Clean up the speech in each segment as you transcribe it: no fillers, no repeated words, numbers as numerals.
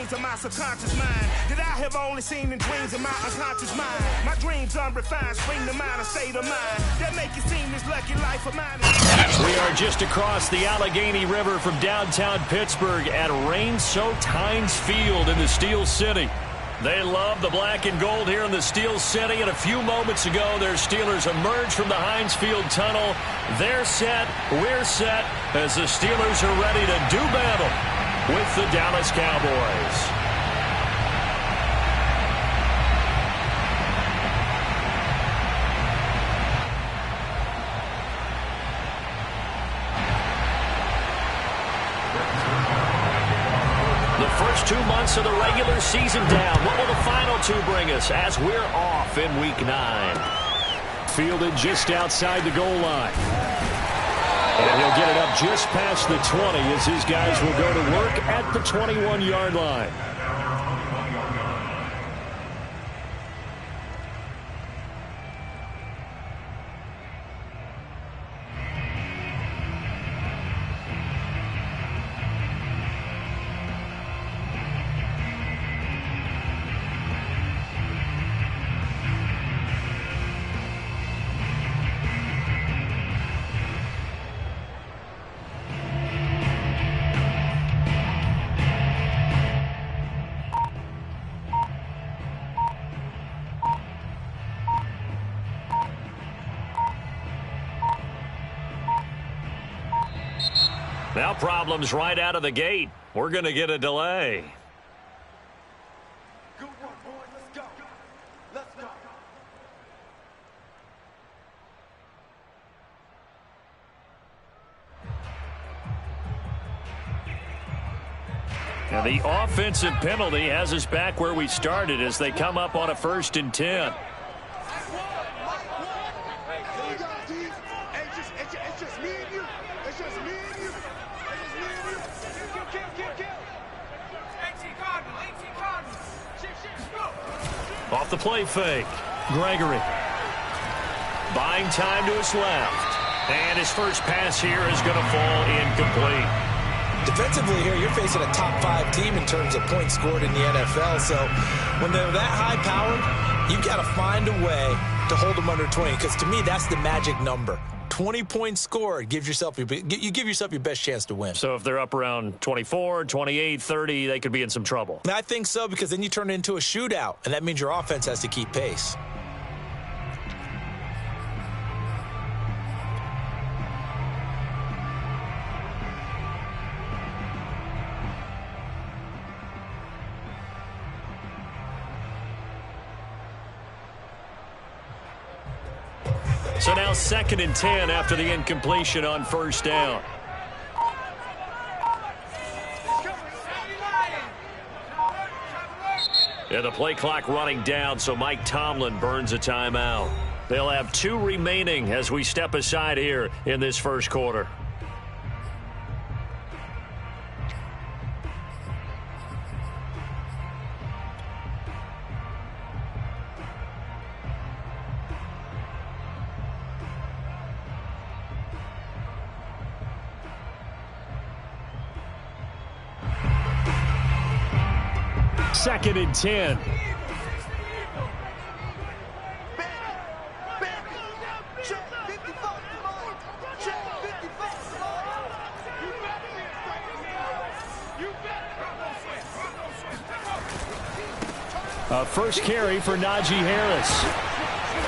To my subconscious mind that I have only seen in dreams of my unconscious mind. My dreams unrefined, spring to mind, a state of mind that make it seem this lucky life of mine. We are just across the Allegheny River from downtown Pittsburgh at rain-soaked Heinz Field in the Steel City. They love the black and gold here in the Steel City, and a few moments ago their Steelers emerged from the Heinz Field tunnel. They're set, we're set, as the Steelers are ready to do battle with the Dallas Cowboys. The first 2 months of the regular season down. What will the final two bring us as we're off in Week 9? Fielded just outside the goal line. And he'll get it up just past the 20 as his guys will go to work at the 21-yard line. Now problems right out of the gate. We're going to get a delay. Good one, boys. Let's go. Let's go. And the offensive penalty has us back where we started as they come up on a 1st and 10. Off the play fake. Gregory. Buying time to his left. And his first pass here is going to fall incomplete. Defensively here, you're facing a top 5 team in terms of points scored in the NFL. So when they're that high-powered, you've got to find a way to hold them under 20. Because to me, that's the magic number. 20 points scored gives yourself you give yourself your best chance to win. So if they're up around 24, 28, 30, they could be in some trouble. I think so, because then you turn it into a shootout, and that means your offense has to keep pace. So now 2nd and 10 after the incompletion on 1st down. Yeah, the play clock running down, so Mike Tomlin burns a timeout. They'll have 2 remaining as we step aside here in this first quarter. Second and 10. First carry for Najee Harris.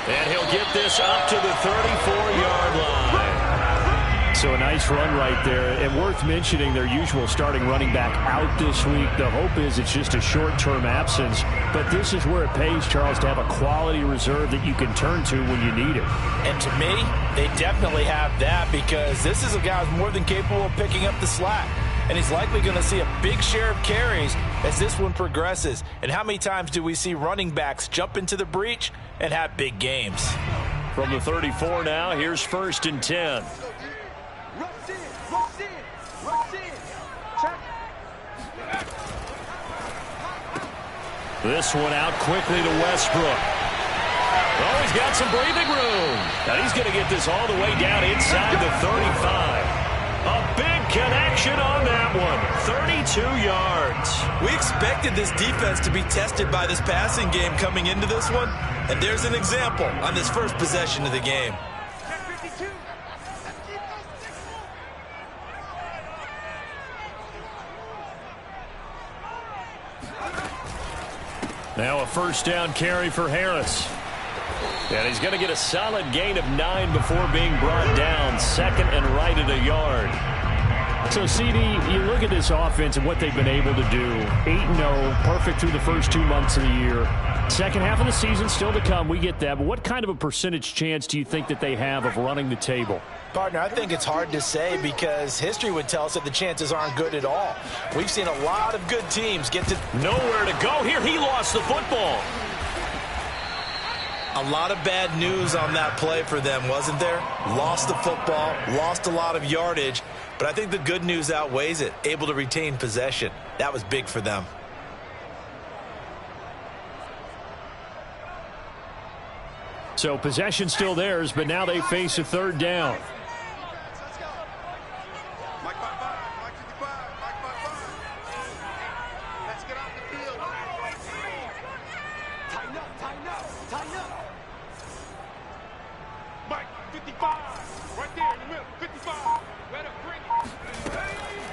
And he'll get this up to the 34-yard line. So a nice run right there. And worth mentioning, their usual starting running back out this week. The hope is it's just a short-term absence. But this is where it pays, Charles, to have a quality reserve that you can turn to when you need it. And to me, they definitely have that, because this is a guy who's more than capable of picking up the slack. And he's likely going to see a big share of carries as this one progresses. And how many times do we see running backs jump into the breach and have big games? From the 34 now, here's 1st and 10. This one out quickly to Westbrook. Oh, he's got some breathing room. Now he's going to get this all the way down inside the 35. A big connection on that one. 32 yards. We expected this defense to be tested by this passing game coming into this one, and there's an example on this first possession of the game. Now a first down carry for Harris. And he's going to get a solid gain of 9 before being brought down. Second and right at a yard. So, CD, you look at this offense and what they've been able to do. 8-0, perfect through the first 2 months of the year. Second half of the season still to come. We get that. But what kind of a percentage chance do you think that they have of running the table? Partner, I think it's hard to say because history would tell us that the chances aren't good at all. We've seen a lot of good teams get to nowhere to go here. He lost the football. A lot of bad news on that play for them, wasn't there? Lost the football, lost a lot of yardage, but I think the good news outweighs it. Able to retain possession. That was big for them. So possession still theirs, but now they face a third down.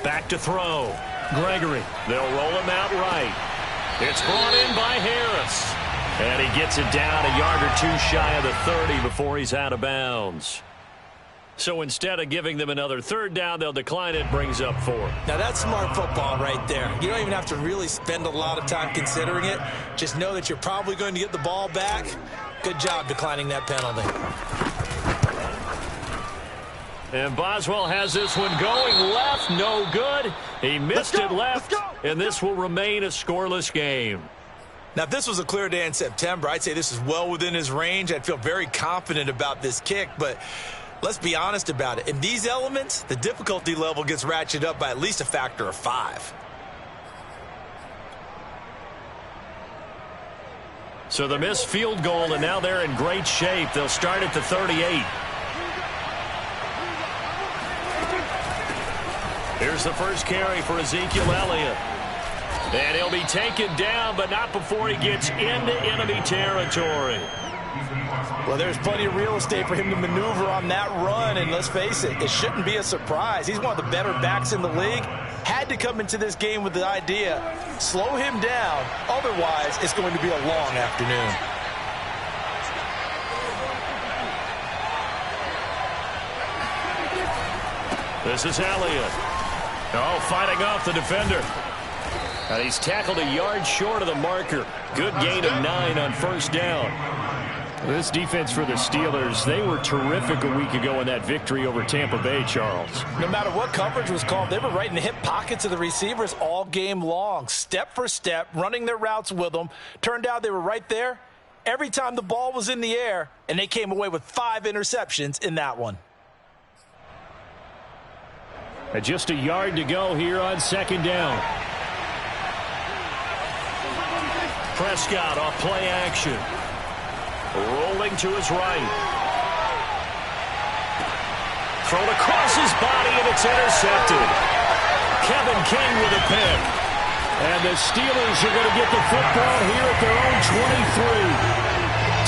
Back to throw. Gregory. They'll roll him out right. It's brought in by Harris. And he gets it down a yard or two shy of the 30 before he's out of bounds. So instead of giving them another third down, they'll decline it. Brings up 4. Now that's smart football right there. You don't even have to really spend a lot of time considering it. Just know that you're probably going to get the ball back. Good job declining that penalty. And Boswell has this one going left. No good. He missed it left. And this will remain a scoreless game. Now, if this was a clear day in September, I'd say this is well within his range. I'd feel very confident about this kick, but let's be honest about it. In these elements, the difficulty level gets ratcheted up by at least a factor of 5. So the missed field goal, and now they're in great shape. They'll start at the 38. Here's the first carry for Ezekiel Elliott. And he'll be taken down, but not before he gets into enemy territory. Well, there's plenty of real estate for him to maneuver on that run, and let's face it, it shouldn't be a surprise. He's one of the better backs in the league. Had to come into this game with the idea, slow him down, otherwise it's going to be a long afternoon. This is Elliott. Oh, fighting off the defender. And he's tackled a yard short of the marker. Good gain of 9 on first down. This defense for the Steelers, they were terrific a week ago in that victory over Tampa Bay, Charles. No matter what coverage was called, they were right in the hip pockets of the receivers all game long. Step for step, running their routes with them. Turned out they were right there every time the ball was in the air, and they came away with 5 interceptions in that one. And just a yard to go here on second down. Prescott off play action. Rolling to his right. Thrown across his body, and it's intercepted. Kevin King with a pick. And the Steelers are going to get the football here at their own 23.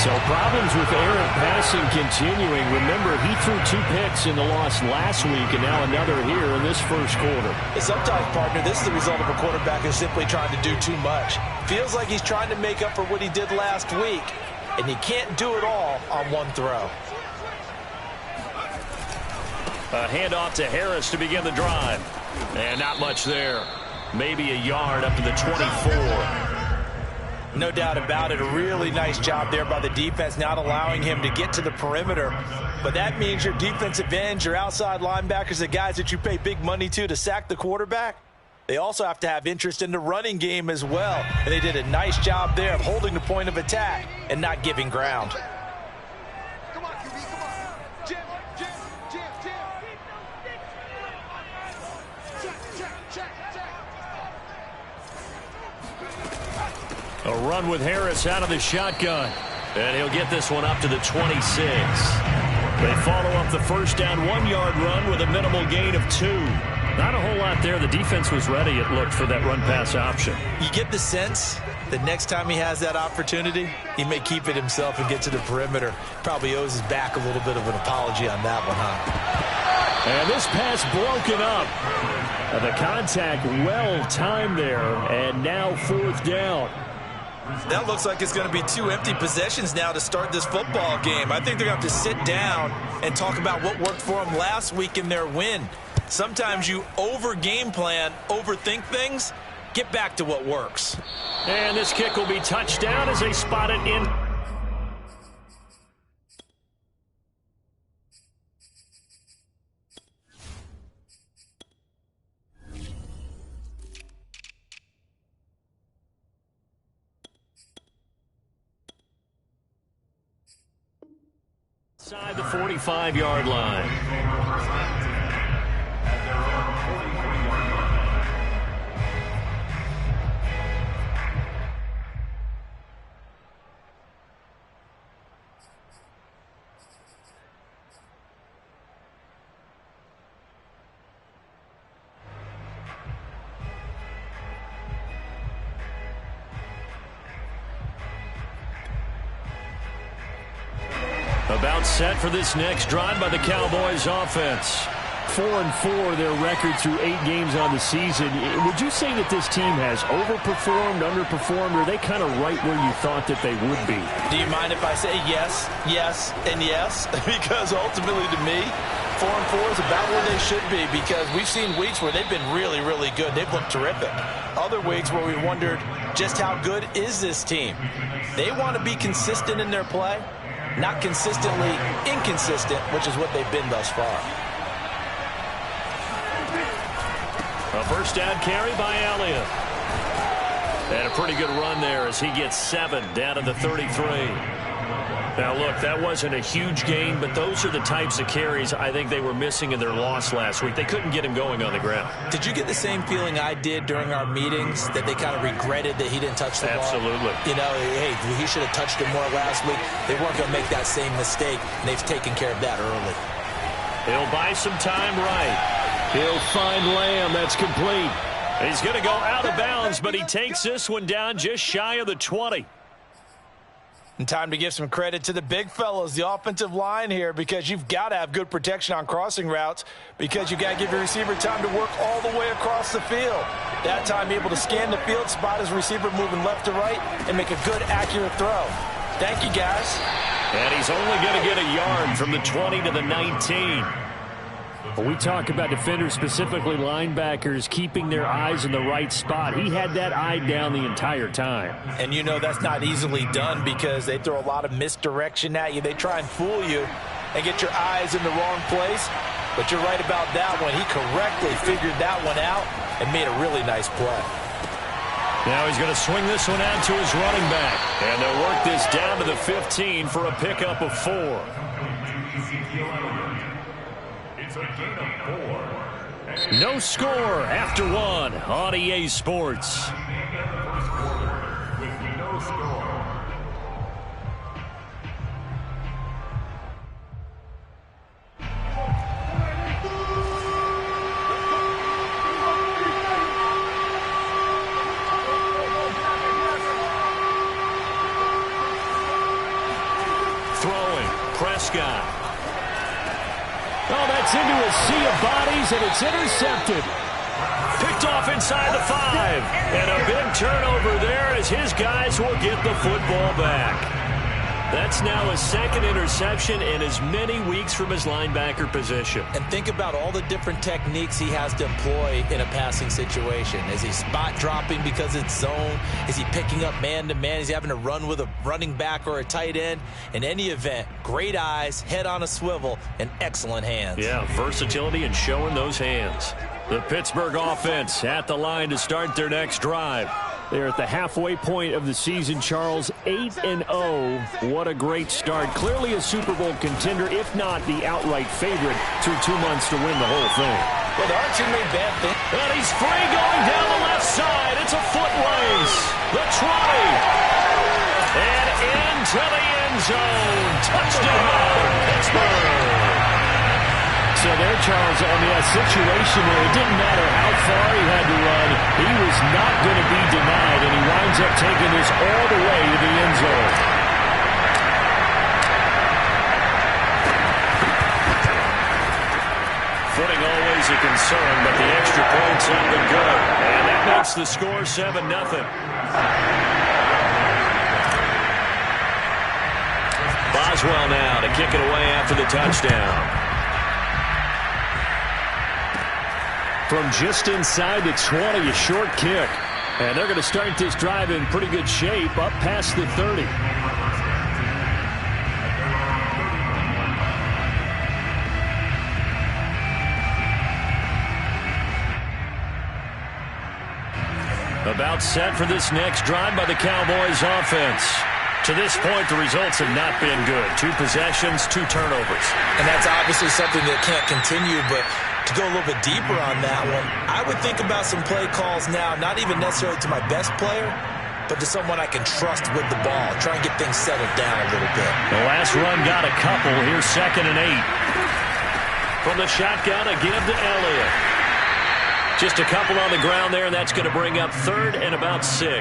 So problems with errant passing continuing. Remember, he threw 2 picks in the loss last week, and now another here in this first quarter. Sometimes, partner, this is the result of a quarterback who's simply trying to do too much. Feels like he's trying to make up for what he did last week, and he can't do it all on one throw. A handoff to Harris to begin the drive. And not much there. Maybe a yard up to the 24. No doubt about it. A really nice job there by the defense, not allowing him to get to the perimeter. But that means your defensive ends, your outside linebackers, the guys that you pay big money to sack the quarterback, they also have to have interest in the running game as well. And they did a nice job there of holding the point of attack and not giving ground. Come on, QB, come on. Jim. Check. A run with Harris out of the shotgun. And he'll get this one up to the 26. They follow up the first down 1-yard run with a minimal gain of 2. Not a whole lot there. The defense was ready, it looked, for that run-pass option. You get the sense that next time he has that opportunity, he may keep it himself and get to the perimeter. Probably owes his back a little bit of an apology on that one, huh? And this pass broken up. The contact well-timed there, and now 4th down. That looks like it's going to be 2 empty possessions now to start this football game. I think they're going to have to sit down and talk about what worked for them last week in their win. Sometimes you over-game plan, overthink things. Get back to what works. And this kick will be touchdown as they spot it in. Inside the 45-yard line. About set for this next drive by the Cowboys offense. 4-4 their record through 8 games on the season. Would you say that this team has overperformed, underperformed, or are they kind of right where you thought that they would be? Do you mind if I say yes, yes, and yes? Because ultimately to me, 4-4 is about where they should be, because we've seen weeks where they've been really, really good. They've looked terrific. Other weeks where we wondered just how good is this team. They want to be consistent in their play. Not consistently inconsistent, which is what they've been thus far. A first down carry by Elliott. And a pretty good run there as he gets 7 down to the 33. Now, look, that wasn't a huge gain, but those are the types of carries I think they were missing in their loss last week. They couldn't get him going on the ground. Did you get the same feeling I did during our meetings, that they kind of regretted that he didn't touch the ball? Absolutely. You know, hey, he should have touched it more last week. They weren't going to make that same mistake, and they've taken care of that early. He'll buy some time right. He'll find Lamb. That's complete. He's going to go out of bounds, but he takes this one down just shy of the 20. And time to give some credit to the big fellas, the offensive line here, because you've got to have good protection on crossing routes, because you've got to give your receiver time to work all the way across the field. That time able to scan the field, spot his receiver moving left to right, and make a good, accurate throw. Thank you, guys. And he's only going to get a yard from the 20 to the 19. When we talk about defenders, specifically linebackers, keeping their eyes in the right spot, he had that eye down the entire time. And you know that's not easily done, because they throw a lot of misdirection at you. They try and fool you and get your eyes in the wrong place. But you're right about that one. He correctly figured that one out and made a really nice play. Now he's going to swing this one out to his running back. And they'll work this down to the 15 for a pickup of 4. No score after 1 on EA Sports. Throwing, Prescott. Oh, that's into a sea of bodies, and it's intercepted. Picked off inside the 5. And a big turnover there as his guys will get the football back. That's now his 2nd interception in as many weeks from his linebacker position. And think about all the different techniques he has to employ in a passing situation. Is he spot dropping because it's zone? Is he picking up man-to-man? Is he having to run with a running back or a tight end? In any event, great eyes, head on a swivel, and excellent hands. Yeah, versatility and showing those hands. The Pittsburgh offense at the line to start their next drive. They're at the halfway point of the season, Charles, 8-0. What a great start. Clearly a Super Bowl contender, if not the outright favorite, through 2 months to win the whole thing. Well, there aren't too many bad things. And he's free going down the left side. It's a foot race. The 20. And into the end zone. Touchdown, Pittsburgh. So there, Charles, I mean, a situation where it didn't matter how far he had to run, he was not going to be denied, and he winds up taking this all the way to the end zone. Footing always a concern, but the extra point's up and good. And that makes the score 7-0. Boswell now to kick it away after the touchdown. From just inside the 20, a short kick. And they're going to start this drive in pretty good shape, up past the 30. About set for this next drive by the Cowboys offense. To this point, the results have not been good. 2 possessions, 2 turnovers. And that's obviously something that can't continue, but to go a little bit deeper on that one, I would think about some play calls now, not even necessarily to my best player, but to someone I can trust with the ball. Try and get things settled down a little bit. The last run got a couple. Here's 2nd and 8. From the shotgun, a give to Elliott. Just a couple on the ground there, and that's going to bring up 3rd and about 6.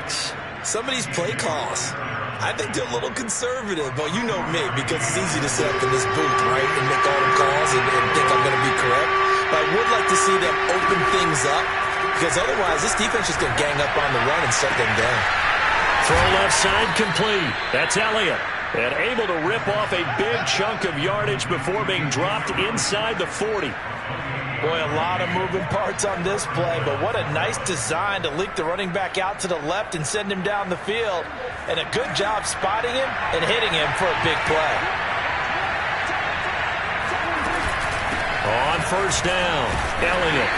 Some of these play calls, I think they're a little conservative, but you know me, because it's easy to sit up in this booth, right, and make all the calls and think I'm going to be correct. But I would like to see them open things up, because otherwise this defense is going to gang up on the run and shut them down. Throw left side complete. That's Elliott. And able to rip off a big chunk of yardage before being dropped inside the 40. Boy, a lot of moving parts on this play, but what a nice design to leak the running back out to the left and send him down the field. And a good job spotting him and hitting him for a big play. On 1st down, Elliott.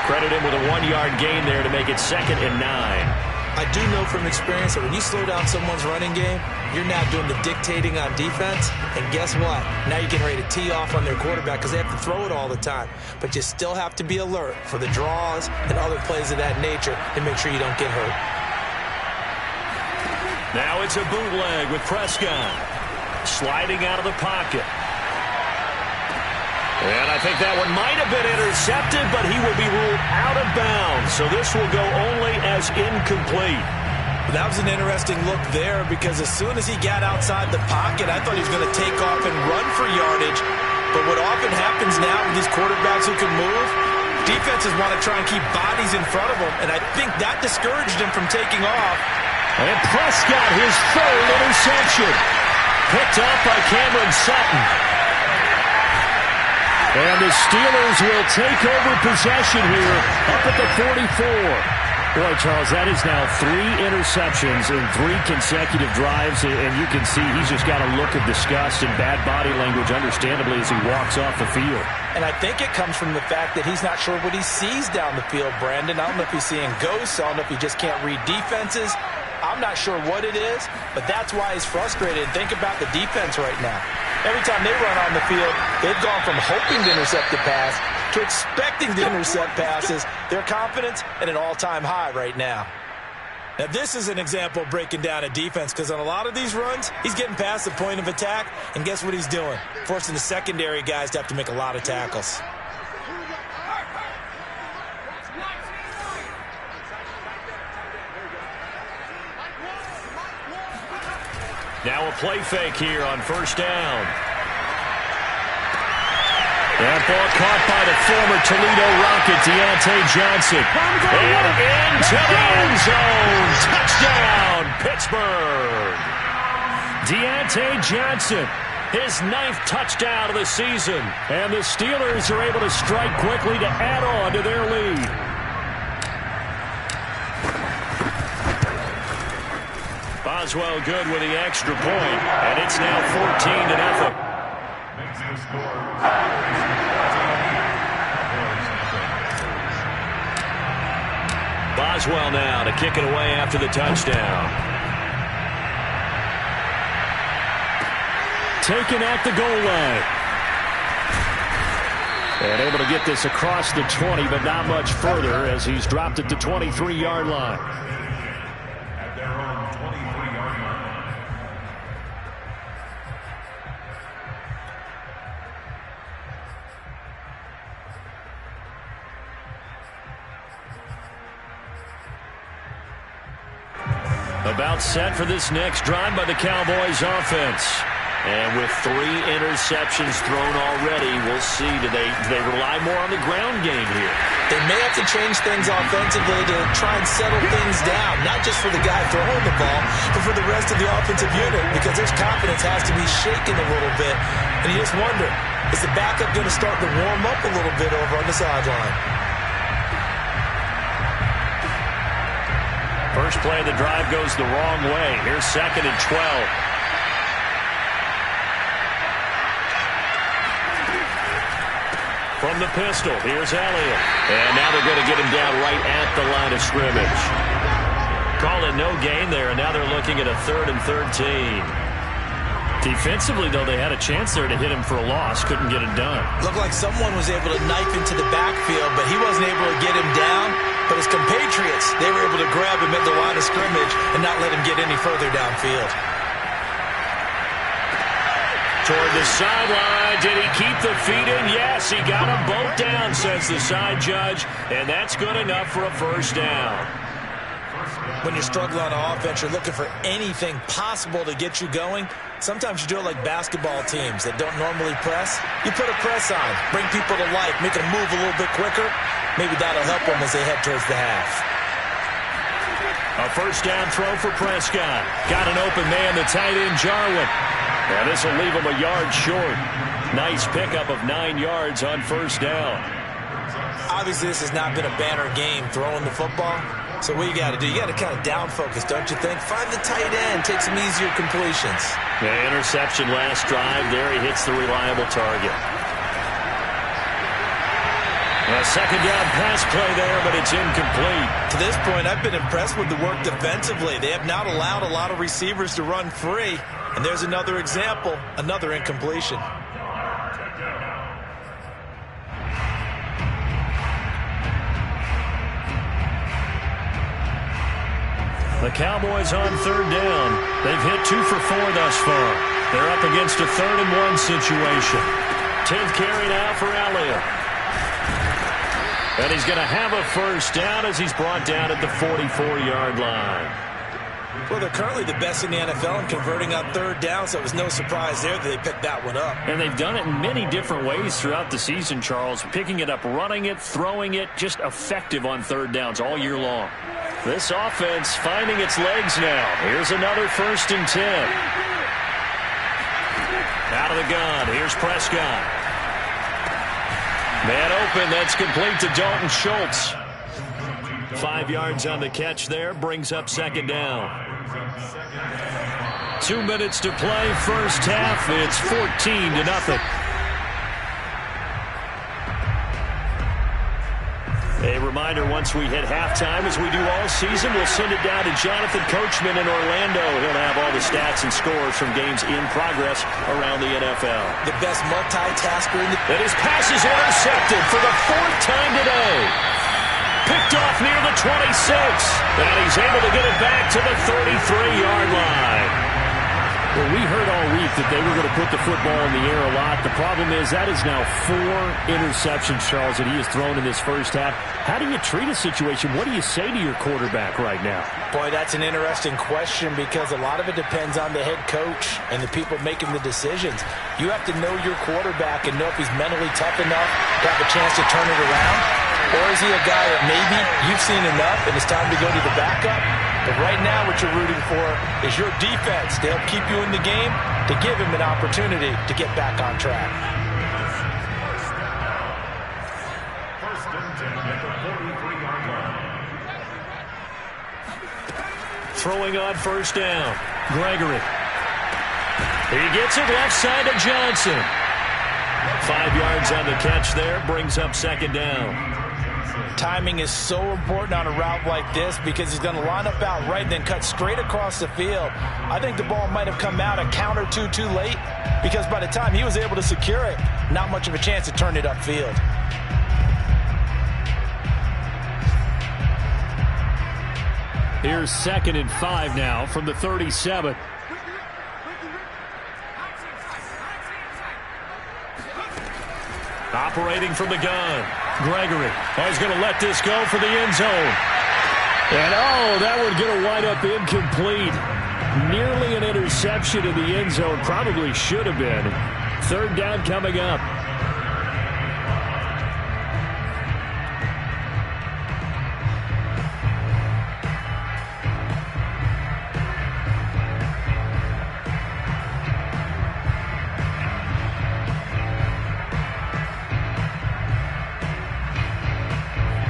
Credit him with a 1-yard gain there to make it 2nd and 9. I do know from experience that when you slow down someone's running game, you're now doing the dictating on defense. And guess what? Now you're getting ready to tee off on their quarterback because they have to throw it all the time. But you still have to be alert for the draws and other plays of that nature to make sure you don't get hurt. Now it's a bootleg with Prescott. Sliding out of the pocket. And I think that one might have been intercepted, but he will be ruled out of bounds. So this will go only as incomplete. That was an interesting look there because as soon as he got outside the pocket, I thought he was going to take off and run for yardage. But what often happens now with these quarterbacks who can move, defenses want to try and keep bodies in front of them, and I think that discouraged him from taking off. And Prescott, his 3rd interception. Picked up by Cameron Sutton. And the Steelers will take over possession here up at the 44. Boy, Charles, that is now 3 interceptions in 3 consecutive drives, and you can see he's just got a look of disgust and bad body language, understandably, as he walks off the field. And I think it comes from the fact that he's not sure what he sees down the field, Brandon. I don't know if he's seeing ghosts. I don't know if he just can't read defenses. I'm not sure what it is, but that's why he's frustrated. Think about the defense right now. Every time they run on the field, they've gone from hoping to intercept the pass to expecting to intercept passes. Their confidence at an all-time high right now. Now, this is an example of breaking down a defense because on a lot of these runs, he's getting past the point of attack, and guess what he's doing? Forcing the secondary guys to have to make a lot of tackles. Now a play fake here on 1st down. That ball caught by the former Toledo Rocket, Deontay Johnson. And into the end zone. Touchdown, Pittsburgh. Deontay Johnson, his 9th touchdown of the season. And the Steelers are able to strike quickly to add on to their lead. Boswell good with the extra point, and it's now 14-0. Boswell now to kick it away after the touchdown. Taken at the goal line. And able to get this across the 20, but not much further as he's dropped at the 23-yard line. About set for this next drive by the Cowboys offense. And with 3 interceptions thrown already, we'll see. Do they rely more on the ground game here? They may have to change things offensively to try and settle things down, not just for the guy throwing the ball, but for the rest of the offensive unit, because their confidence has to be shaken a little bit. And you just wonder, is the backup going to start to warm up a little bit over on the sideline? First play of the drive goes the wrong way. Here's 2nd and 12. From the pistol, here's Elliott. And now they're going to get him down right at the line of scrimmage. Call it no gain there, and now they're looking at a 3rd and 13. Defensively, though, they had a chance there to hit him for a loss. Couldn't get it done. Looked like someone was able to knife into the backfield, but he wasn't able to get him down. But his compatriots, they were able to grab him at the line of scrimmage and not let him get any further downfield. Toward the sideline. Did he keep the feet in? Yes, he got them both down, says the side judge. And that's good enough for a first down. When you're struggling on offense, you're looking for anything possible to get you going. Sometimes you do it like basketball teams that don't normally press. You put a press on, bring people to life, make them move a little bit quicker. Maybe that'll help them as they head towards the half. A first down throw for Prescott. Got an open man, the tight end, Jarwin. And this will leave him a yard short. Nice pickup of 9 yards on first down. Obviously, this has not been a banner game throwing the football. So what you got to do, you got to kind of down focus, don't you think? Find the tight end, take some easier completions. The interception last drive. There he hits the reliable target. A second down pass play there, but it's incomplete. To this point, I've been impressed with the work defensively. They have not allowed a lot of receivers to run free. And there's another example, another incompletion. The Cowboys on 3rd down. They've hit 2 for 4 thus far. They're up against a 3rd and 1 situation. 10th carry now for Elliott. And he's going to have a first down as he's brought down at the 44-yard line. Well, they're currently the best in the NFL in converting on 3rd down, so it was no surprise there that they picked that one up. And they've done it in many different ways throughout the season, Charles. Picking it up, running it, throwing it, just effective on 3rd downs all year long. This offense finding its legs now. Here's another 1st and 10. Out of the gun, here's Prescott. Man open, that's complete to Dalton Schultz. 5 yards on the catch there, brings up 2nd down. 2 minutes to play, first half. It's 14-0. A reminder, once we hit halftime, as we do all season, we'll send it down to Jonathan Coachman in Orlando. He'll have all the stats and scores from games in progress around the NFL. The best multitasker in the... And his pass is intercepted for the 4th time today. Picked off near the 26. And he's able to get it back to the 33-yard line. Well, we heard all week that they were going to put the football in the air a lot. The problem is that is now 4 interceptions, Charles, that he has thrown in this first half. How do you treat a situation? What do you say to your quarterback right now? Boy, that's an interesting question because a lot of it depends on the head coach and the people making the decisions. You have to know your quarterback and know if he's mentally tough enough to have a chance to turn it around. Or is he a guy that maybe you've seen enough and it's time to go to the backup? But right now what you're rooting for is your defense to help keep you in the game, to give him an opportunity to get back on track. Throwing on first down, Gregory. He gets it left side to Johnson. 5 yards on the catch there, brings up 2nd down. Timing is so important on a route like this because he's going to line up out right and then cut straight across the field. I think the ball might have come out a count or two too late because by the time he was able to secure it, not much of a chance to turn it upfield. Here's 2nd and 5 now from the 37. Operating from the gun. Gregory is going to let this go for the end zone. And, oh, that one's going to wind up incomplete. Nearly an interception in the end zone. Probably should have been. Third down coming up.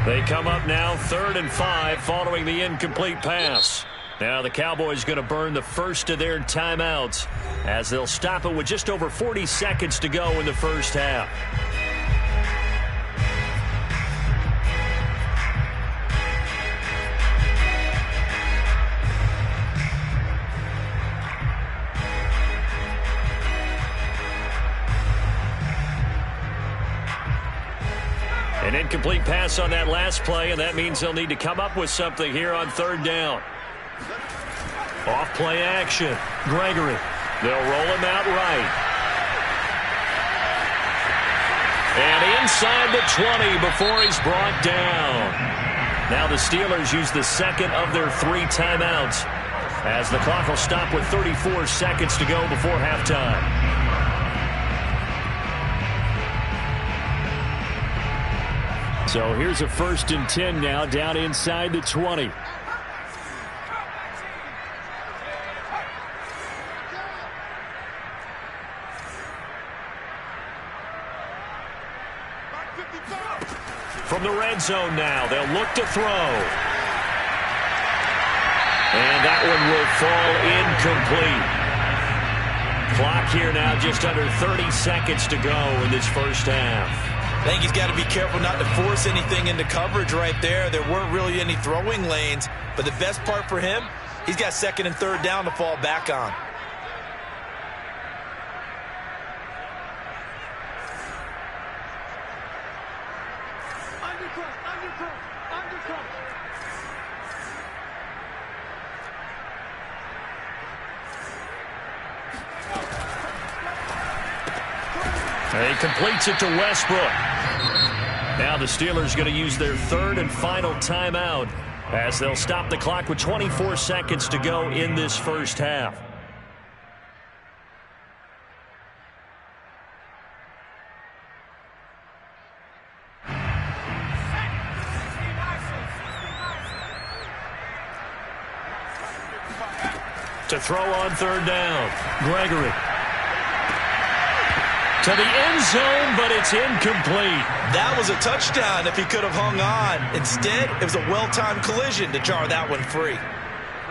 They come up now 3rd and 5 following the incomplete pass. Now the Cowboys going to burn the first of their timeouts as they'll stop it with just over 40 seconds to go in the first half. An incomplete pass on that last play, and that means they'll need to come up with something here on 3rd down. Off play action. Gregory. They'll roll him out right. And inside the 20 before he's brought down. Now the Steelers use the second of their 3 timeouts as the clock will stop with 34 seconds to go before halftime. So here's a 1st and 10 now down inside the 20. From the red zone now, they'll look to throw. And that one will fall incomplete. Clock here now just under 30 seconds to go in this first half. I think he's got to be careful not to force anything into coverage right there. There weren't really any throwing lanes, but the best part for him, he's got 2nd and 3rd down to fall back on. And he completes it to Westbrook. Now the Steelers going to use their 3rd and final timeout as they'll stop the clock with 24 seconds to go in this first half. To throw on 3rd down, Gregory. To the end zone, but it's incomplete. That was a touchdown if he could have hung on. Instead, it was a well-timed collision to jar that one free.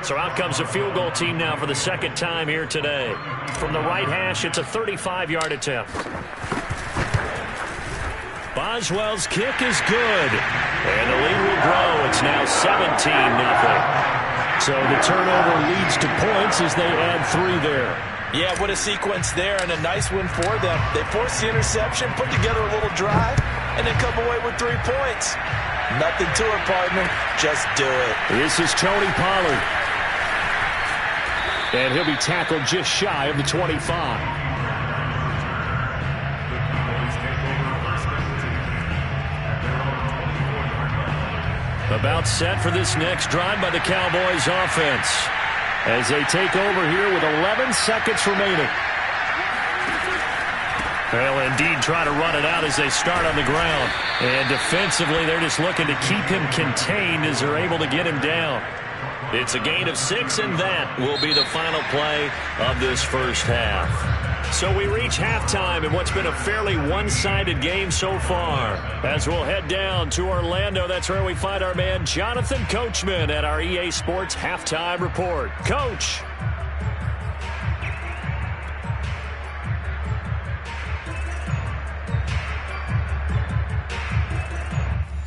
So out comes a field goal team now for the 2nd time here today. From the right hash, it's a 35-yard attempt. Boswell's kick is good. And the lead will grow. It's now 17-0. So the turnover leads to points as they add 3 there. Yeah, what a sequence there, and a nice win for them. They forced the interception, put together a little drive, and then come away with 3 points. Nothing to it, partner. Just do it. This is Tony Pollard. And he'll be tackled just shy of the 25. About set for this next drive by the Cowboys offense as they take over here with 11 seconds remaining. They'll indeed try to run it out as they start on the ground. And defensively, they're just looking to keep him contained as they're able to get him down. It's a gain of 6, and that will be the final play of this first half. So we reach halftime in what's been a fairly one-sided game so far. As we'll head down to Orlando, that's where we find our man Jonathan Coachman at our EA Sports Halftime Report. Coach.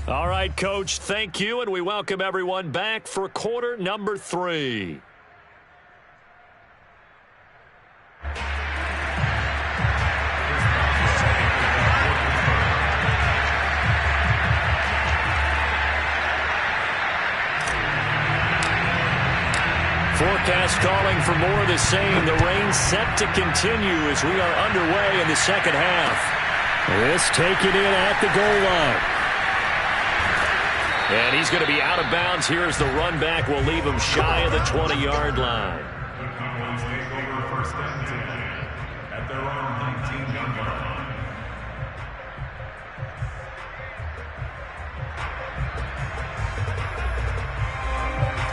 All right, Coach, thank you, and we welcome everyone back for quarter number 3. Forecast calling for more of the same. The rain set to continue as we are underway in the second half. This taken in at the goal line. And he's going to be out of bounds here as the run back will leave him shy of the 20-yard line.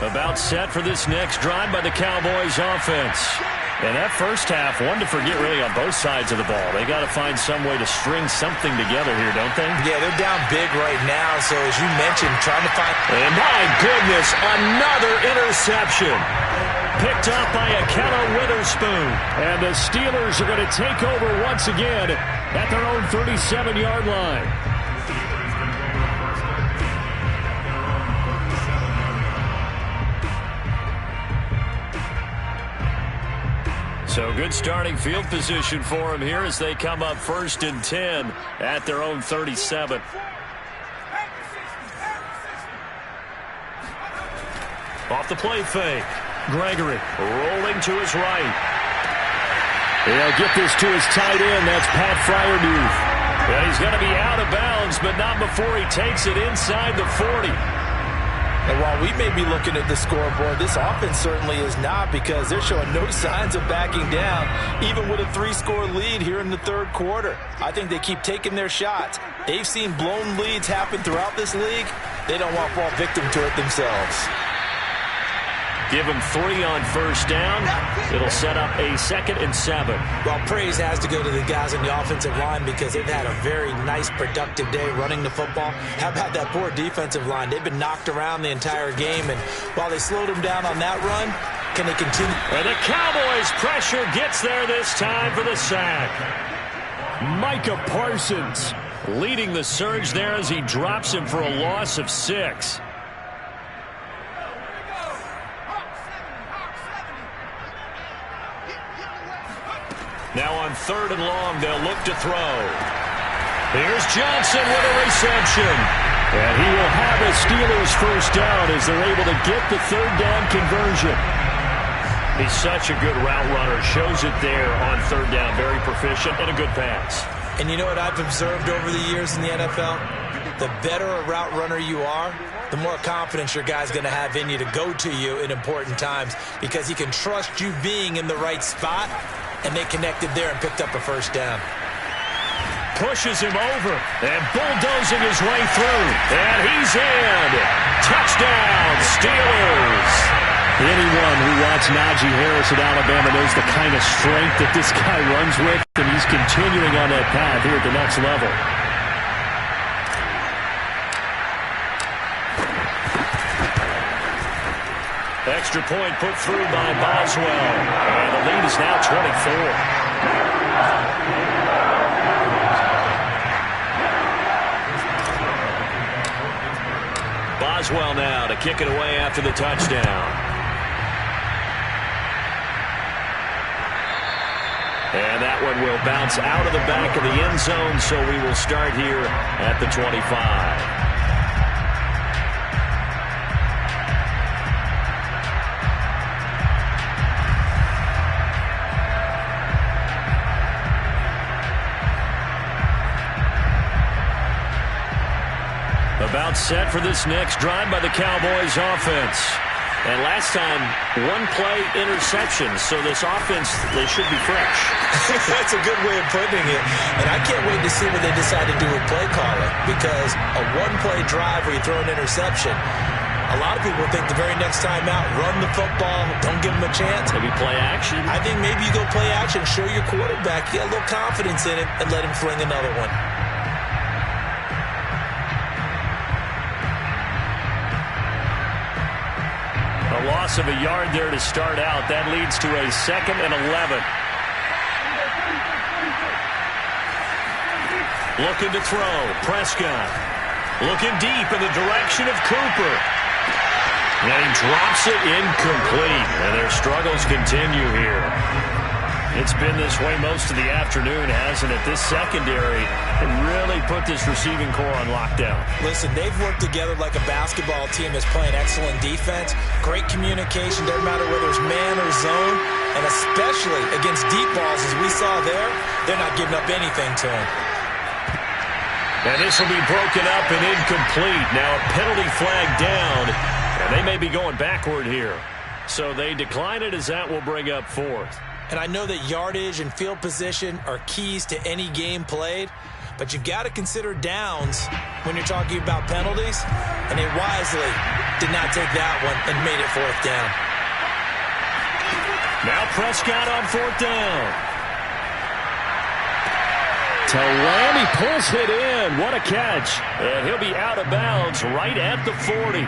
About set for this next drive by the Cowboys offense. And that first half, one to forget really on both sides of the ball. They got to find some way to string something together here, don't they? Yeah, they're down big right now, so as you mentioned, trying to find... And my goodness, another interception. Picked up by Akella Witherspoon. And the Steelers are going to take over once again at their own 37-yard line. So good starting field position for them here as they come up 1st and 10 at their own 37. Off the play fake. Gregory rolling to his right. He'll get this to his tight end. That's Pat Freiermuth. And he's going to be out of bounds, but not before he takes it inside the 40. And while we may be looking at the scoreboard, this offense certainly is not, because they're showing no signs of backing down, even with a 3-score lead here in the third quarter. I think they keep taking their shots. They've seen blown leads happen throughout this league. They don't want to fall victim to it themselves. Give them 3 on first down. It'll set up a 2nd and 7. Well, praise has to go to the guys on the offensive line because they've had a very nice, productive day running the football. How about that poor defensive line? They've been knocked around the entire game, and while they slowed them down on that run, can they continue? And the Cowboys' pressure gets there this time for the sack. Micah Parsons leading the surge there as he drops him for a loss of 6. Now on 3rd and long, they'll look to throw. Here's Johnson with a reception. And he will have a Steelers first down as they're able to get the 3rd down conversion. He's such a good route runner. Shows it there on 3rd down. Very proficient and a good pass. And you know what I've observed over the years in the NFL? The better a route runner you are, the more confidence your guy's going to have in you to go to you in important times, because he can trust you being in the right spot. And they connected there and picked up a first down. Pushes him over and bulldozing his way through. And he's in. Touchdown, Steelers. Anyone who watched Najee Harris at Alabama knows the kind of strength that this guy runs with, and he's continuing on that path here at the next level. Extra point put through by Boswell. And the lead is now 24. Boswell now to kick it away after the touchdown. And that one will bounce out of the back of the end zone, so we will start here at the 25. About set for this next drive by the Cowboys offense. And last time, 1-play interception. So this offense, they should be fresh. That's a good way of putting it. And I can't wait to see what they decide to do with play calling, because a 1-play drive where you throw an interception, a lot of people think the very next time out, run the football, don't give them a chance. Maybe play action. I think maybe you go play action, show your quarterback, get a little confidence in it, and let him fling another one. A loss of a yard there to start out. That leads to a 2nd and 11. Looking to throw. Prescott. Looking deep in the direction of Cooper. And he drops it incomplete. And their struggles continue here. It's been this way most of the afternoon, hasn't it? This secondary can really put this receiving core on lockdown. Listen, they've worked together like a basketball team that's playing excellent defense. Great communication, doesn't matter whether it's man or zone. And especially against deep balls, as we saw there, they're not giving up anything to them. And this will be broken up and incomplete. Now a penalty flag down, and they may be going backward here. So they decline it as that will bring up fourth. And I know that yardage and field position are keys to any game played, but you've got to consider downs when you're talking about penalties, and they wisely did not take that one and made it fourth down. Now Prescott on fourth down. To Lamb, he pulls it in. What a catch. And he'll be out of bounds right at the 40.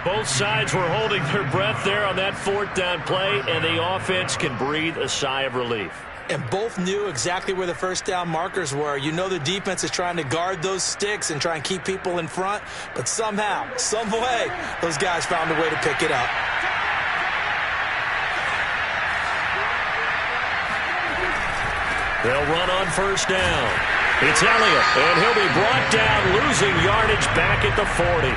Both sides were holding their breath there on that fourth down play, and the offense can breathe a sigh of relief. And both knew exactly where the first down markers were. You know the defense is trying to guard those sticks and try and keep people in front, but somehow, some way, those guys found a way to pick it up. They'll run on first down. It's Elliott, and he'll be brought down, losing yardage back at the 40.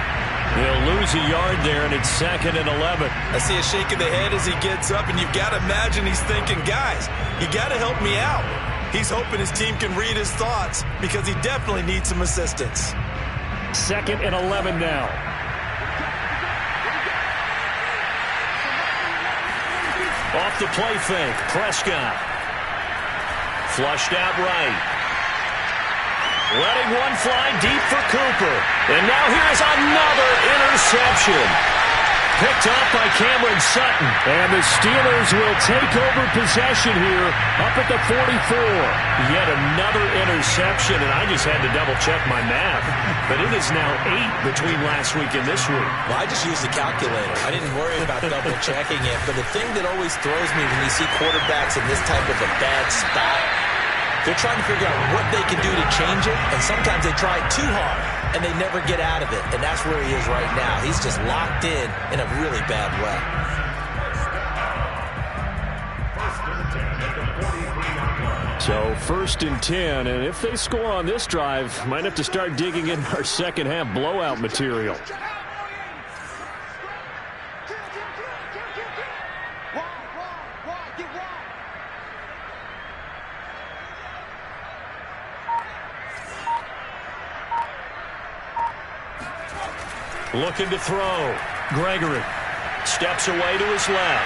He'll lose a yard there, and it's 2nd and 11. I see a shake of the head as he gets up, and you've got to imagine he's thinking, guys, you got to help me out. He's hoping his team can read his thoughts because he definitely needs some assistance. 2nd and 11 now. Off the play fake, Prescott. Flushed out right. Letting one fly deep for Cooper. And now here's another interception. Picked off by Cameron Sutton. And the Steelers will take over possession here up at the 44. Yet another interception, and I just had to double-check my math. But it is now 8 between last week and this week. Well, I just used the calculator. I didn't worry about double-checking it. But the thing that always throws me when you see quarterbacks in this type of a bad spot, they're trying to figure out what they can do to change it, and sometimes they try too hard, and they never get out of it, and that's where he is right now. He's just locked in a really bad way. So 1st and 10, and if they score on this drive, might have to start digging in our second half blowout material. Looking to throw. Gregory steps away to his left.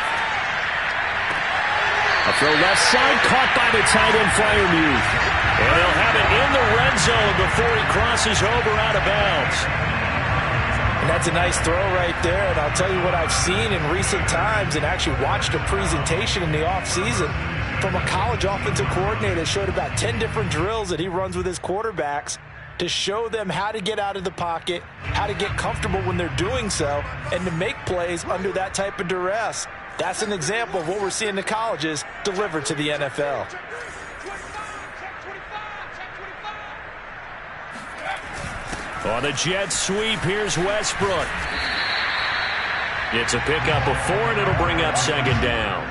A throw left side, caught by the tight end Freiermuth. And they'll have it in the red zone before he crosses over out of bounds. And that's a nice throw right there. And I'll tell you what I've seen in recent times and actually watched a presentation in the offseason from a college offensive coordinator that showed about 10 different drills that he runs with his quarterbacks to show them how to get out of the pocket, how to get comfortable when they're doing so, and to make plays under that type of duress. That's an example of what we're seeing in the colleges delivered to the NFL. On the jet sweep, here's Westbrook. It's a pickup of 4, and it'll bring up 2nd down.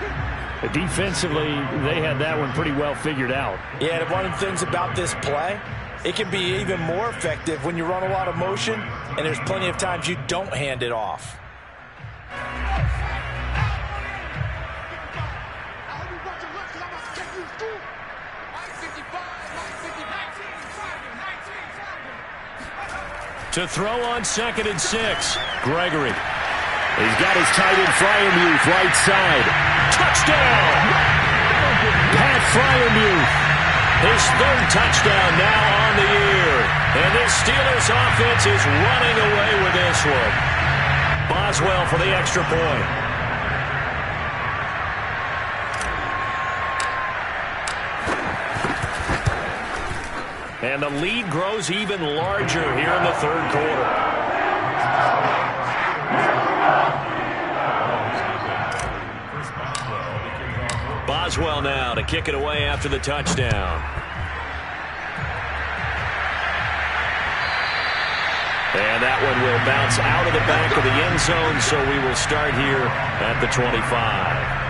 Defensively, they had that one pretty well figured out. Yeah, and one of the things about this play, it can be even more effective when you run a lot of motion, and there's plenty of times you don't hand it off. To throw on 2nd and 6, Gregory. He's got his tight end Freiermuth right side. Touchdown! Pat Freiermuth. His 3rd touchdown now on the year. And this Steelers offense is running away with this one. Boswell for the extra point. And the lead grows even larger here in the 3rd quarter. Boswell now to kick it away after the touchdown. And that one will bounce out of the back of the end zone, so we will start here at the 25.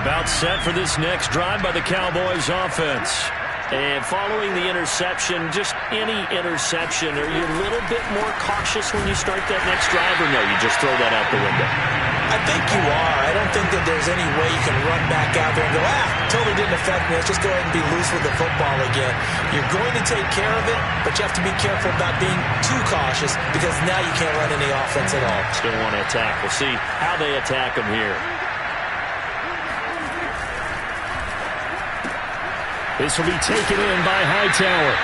About set for this next drive by the Cowboys offense. And following the interception, just any interception, are you a little bit more cautious when you start that next drive, or no, you just throw that out the window? I think you are. I don't think that there's any way you can run back out there and go, totally didn't affect me. Let's just go ahead and be loose with the football again. You're going to take care of it, but you have to be careful about being too cautious because now you can't run any offense at all. Still want to attack. We'll see how they attack them here. This will be taken in by Hightower.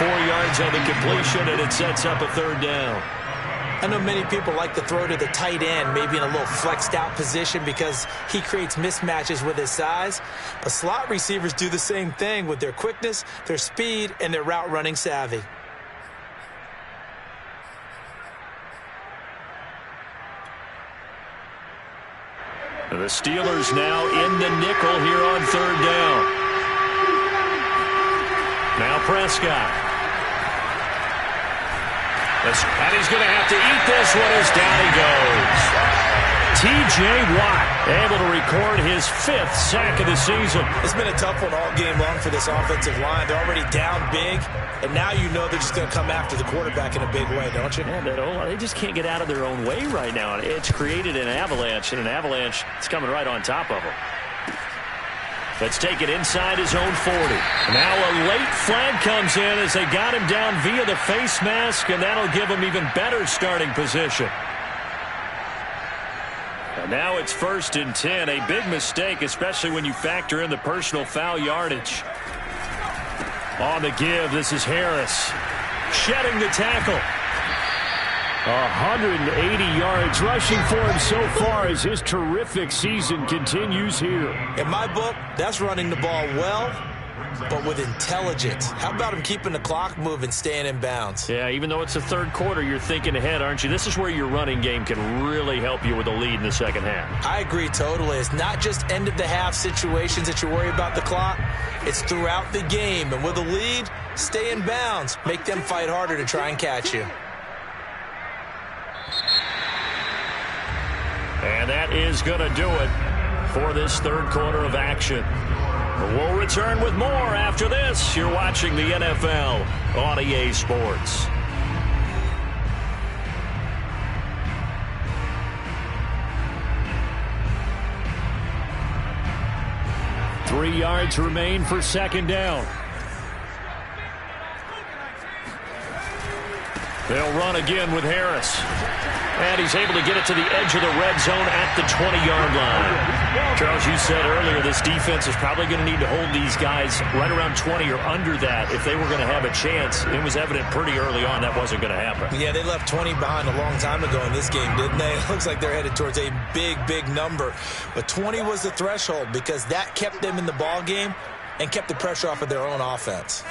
4 yards on the completion, and it sets up a third down. I know many people like to throw to the tight end, maybe in a little flexed out position because he creates mismatches with his size. But slot receivers do the same thing with their quickness, their speed, and their route running savvy. The Steelers now in the nickel here on third down. Now Prescott. And he's going to have to eat this one as down he goes. T.J. Watt able to record his 5th sack of the season. It's been a tough one all game long for this offensive line. They're already down big, and now you know they're just going to come after the quarterback in a big way, don't you? Yeah, they just can't get out of their own way right now. It's created an avalanche, and an avalanche is coming right on top of them. Let's take it inside his own 40. Now a late flag comes in as they got him down via the face mask, and that'll give him even better starting position. And now it's 1st and 10. A big mistake, especially when you factor in the personal foul yardage. On the give, this is Harris. Shedding the tackle. 180 yards rushing for him so far as his terrific season continues here. In my book, that's running the ball well, but with intelligence. How about him keeping the clock moving, staying in bounds? Yeah, even though it's the third quarter, you're thinking ahead, aren't you? This is where your running game can really help you with a lead in the second half. I agree totally. It's not just end-of-the-half situations that you worry about the clock. It's throughout the game. And with a lead, stay in bounds. Make them fight harder to try and catch you. And that is going to do it for this third quarter of action. We'll return with more after this. You're watching the NFL on EA Sports. Three yards remain for second down. They'll run again with Harris. And he's able to get it to the edge of the red zone at the 20-yard line. Charles, you said earlier this defense is probably going to need to hold these guys right around 20 or under that if they were going to have a chance. It was evident pretty early on that wasn't going to happen. Yeah, they left 20 behind a long time ago in this game, didn't they? It looks like they're headed towards a big, big number. But 20 was the threshold because that kept them in the ball game and kept the pressure off of their own offense.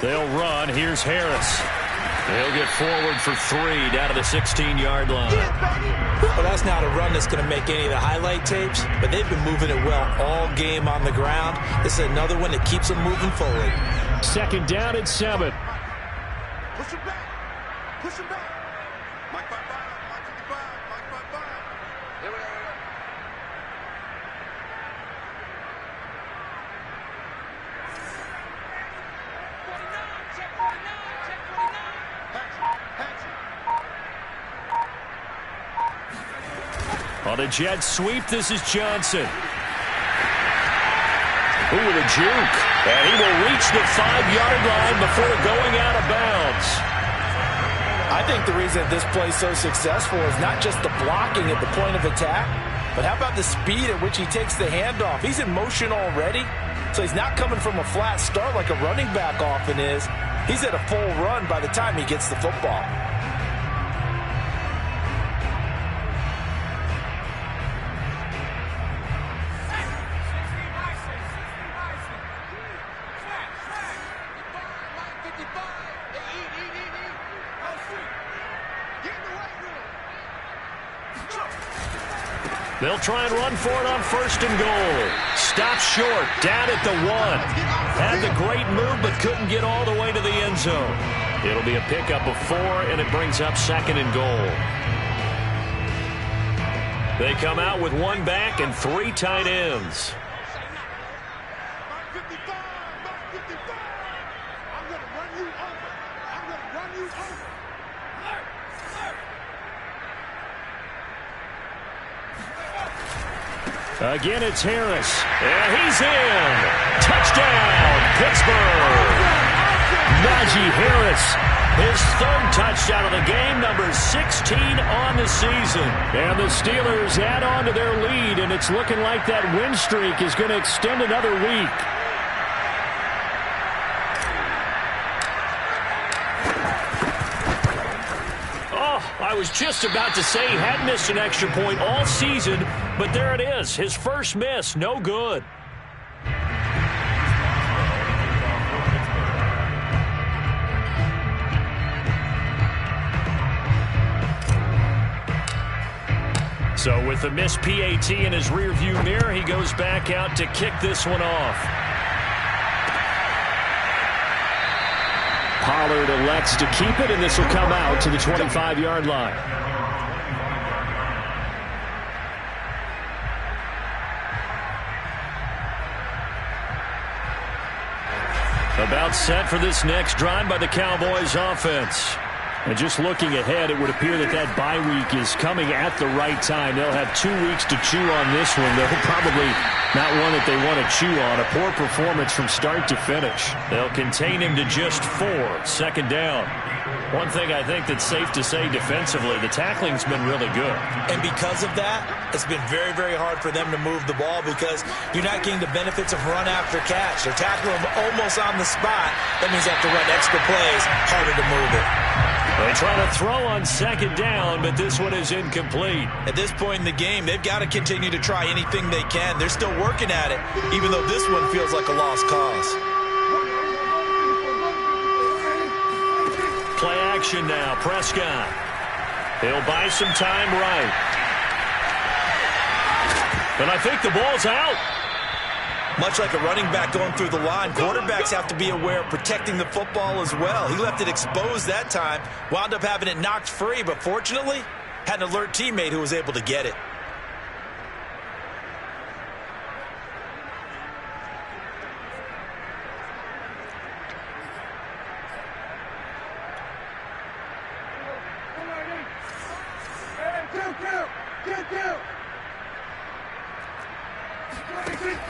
They'll run. Here's Harris. He'll get forward for 3 down to the 16-yard line. Well, that's not a run that's going to make any of the highlight tapes, but they've been moving it well all game on the ground. This is another one that keeps them moving forward. Second down at 7. Push him back. Push him back. Mike 55. Mike 55. Mike 55. Here we go. On a jet sweep, this is Johnson. Ooh, with a juke. And he will reach the 5-yard line before going out of bounds. I think the reason this play is so successful is not just the blocking at the point of attack, but how about the speed at which he takes the handoff? He's in motion already, so he's not coming from a flat start like a running back often is. He's at a full run by the time he gets the football. They'll try and run for it on 1st and goal. Stop short, down at the 1. Had the great move, but couldn't get all the way to the end zone. It'll be a pickup of 4, and it brings up 2nd and goal. They come out with one back and 3 tight ends. Again, it's Harris. And he's in. Touchdown, Pittsburgh. Najee Harris, his 3rd touchdown of the game, number 16 on the season. And the Steelers add on to their lead, and it's looking like that win streak is going to extend another week. I was just about to say he hadn't missed an extra point all season, but there it is. His first miss, no good. So with the missed PAT in his rearview mirror, he goes back out to kick this one off. Pollard elects to keep it, and this will come out to the 25-yard line. About set for this next drive by the Cowboys offense. And just looking ahead, it would appear that that bye week is coming at the right time. They'll have 2 weeks to chew on this one. They'll probably not one that they want to chew on. A poor performance from start to finish. They'll contain him to just 4. 2nd down. One thing I think that's safe to say defensively, the tackling's been really good. And because of that, it's been very, very hard for them to move the ball because you're not getting the benefits of run after catch. They're tackling them almost on the spot. That means they have to run extra plays, harder to move it. They try to throw on 2nd down, but this one is incomplete. At this point in the game, they've got to continue to try anything they can. They're still working at it, even though this one feels like a lost cause. Play action now, Prescott. He'll buy some time right. And I think the ball's out. Much like a running back going through the line, quarterbacks have to be aware of protecting the football as well. He left it exposed that time, wound up having it knocked free, but fortunately, had an alert teammate who was able to get it.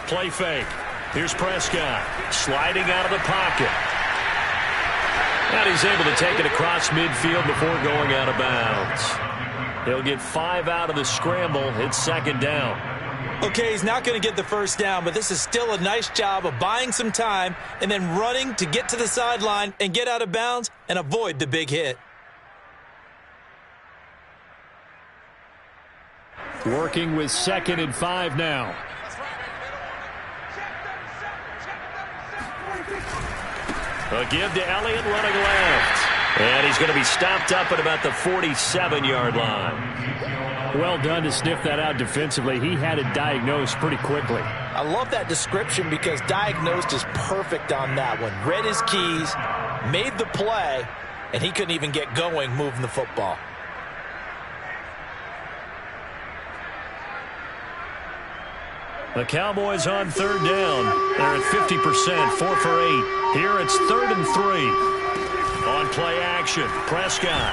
Play fake. Here's Prescott sliding out of the pocket. And he's able to take it across midfield before going out of bounds. He'll get 5 out of the scramble. It's 2nd down. Okay, he's not going to get the first down, but this is still a nice job of buying some time and then running to get to the sideline and get out of bounds and avoid the big hit. Working with 2nd and 5 now. A give to Elliott running left. And he's going to be stopped up at about the 47-yard line. Well done to sniff that out defensively. He had it diagnosed pretty quickly. I love that description because diagnosed is perfect on that one. Read his keys, made the play, and he couldn't even get going moving the football. The Cowboys on 3rd down. They're at 50%, 4 for 8. Here it's 3rd and 3. On play action, Prescott.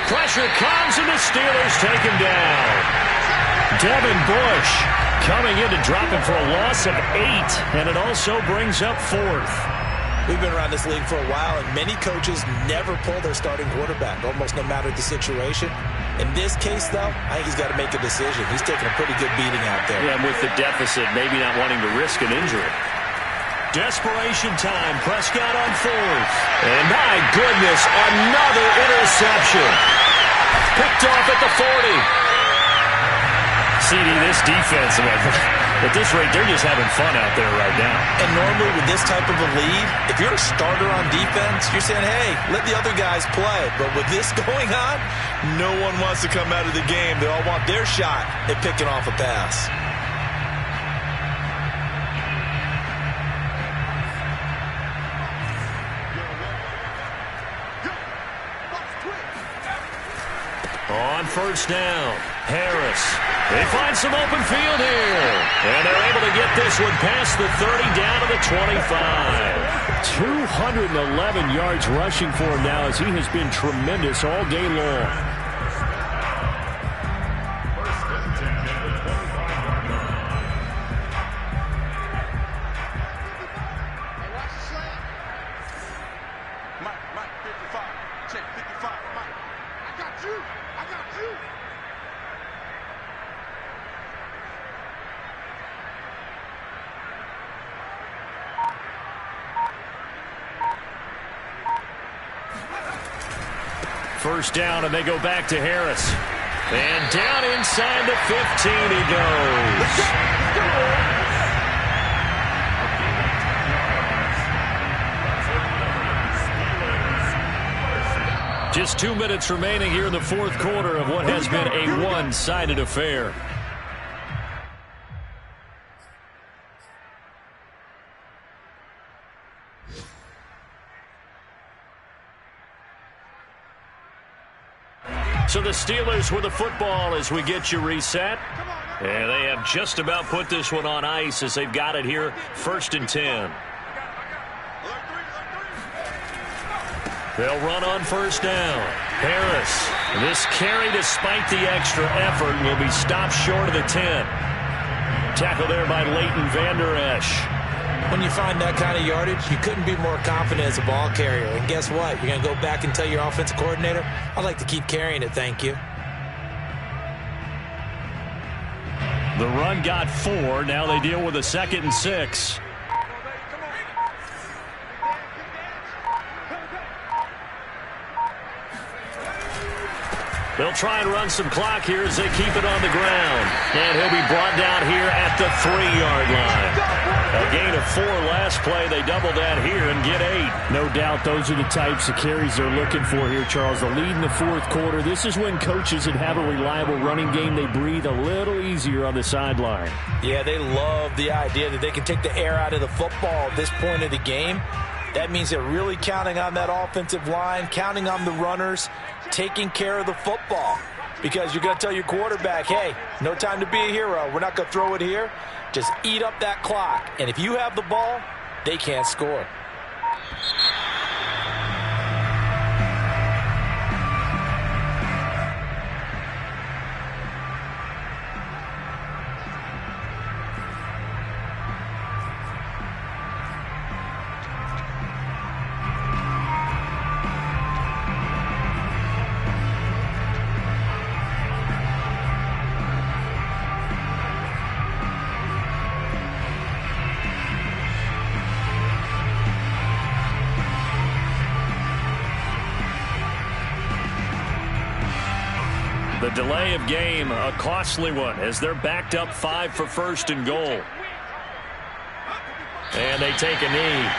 Pressure comes, and the Steelers take him down. Devin Bush coming in to drop him for a loss of 8, and it also brings up 4th. We've been around this league for a while, and many coaches never pull their starting quarterback, almost no matter the situation. In this case, though, I think he's got to make a decision. He's taking a pretty good beating out there. Yeah, and with the deficit, maybe not wanting to risk an injury. Desperation time. Prescott on 4th. And my goodness, another interception. Picked off at the 40. CD, this defense, at this rate, they're just having fun out there right now. And normally with this type of a lead, if you're a starter on defense, you're saying, hey, let the other guys play. But with this going on, no one wants to come out of the game. They all want their shot at picking off a pass. On 1st down. Harris. They find some open field here. And they're able to get this one past the 30 down to the 25. 211 yards rushing for him now as he has been tremendous all day long. First down, and they go back to Harris. And down inside the 15 he goes. Just 2 minutes remaining here in the fourth quarter of what has been a one-sided affair. So the Steelers with the football as we get you reset. And they have just about put this one on ice as they've got it here, 1st and 10. They'll run on first down. Harris, this carry despite the extra effort will be stopped short of the 10. Tackle there by Leighton Vander Esch. When you find that kind of yardage, you couldn't be more confident as a ball carrier. And guess what? You're going to go back and tell your offensive coordinator, I'd like to keep carrying it, thank you. The run got 4. Now they deal with a 2nd and 6. They'll try and run some clock here as they keep it on the ground. And he'll be brought down here at the 3-yard line. A gain of 4 last play. They double that here and get 8. No doubt those are the types of carries they're looking for here, Charles. The lead in the fourth quarter. This is when coaches that have a reliable running game, they breathe a little easier on the sideline. Yeah, they love the idea that they can take the air out of the football at this point of the game. That means they're really counting on that offensive line, counting on the runners, taking care of the football. Because you're going to tell your quarterback, hey, no time to be a hero. We're not going to throw it here. Just eat up that clock. And if you have the ball, they can't score. The delay of game, a costly one, as they're backed up 5 for 1st and goal. And they take a knee.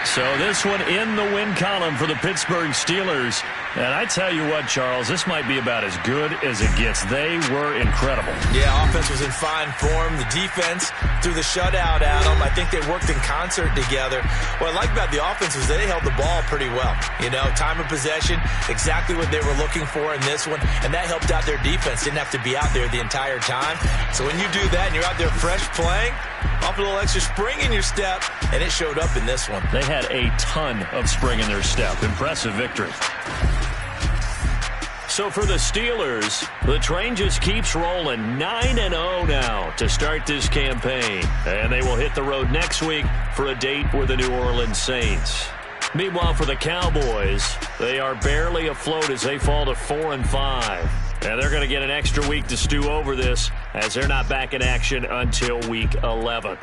So this one in the win column for the Pittsburgh Steelers. And I tell you what, Charles, this might be about as good as it gets. They were incredible. Yeah, offense was in fine form. The defense threw the shutout at them. I think they worked in concert together. What I like about the offense was they held the ball pretty well. You know, time of possession, exactly what they were looking for in this one. And that helped out their defense. Didn't have to be out there the entire time. So when you do that and you're out there fresh playing, off a little extra spring in your step, and it showed up in this one. They had a ton of spring in their step. Impressive victory. So for the Steelers, the train just keeps rolling. 9-0 now to start this campaign. And they will hit the road next week for a date with the New Orleans Saints. Meanwhile, for the Cowboys, they are barely afloat as they fall to 4-5. And they're going to get an extra week to stew over this as they're not back in action until week 11.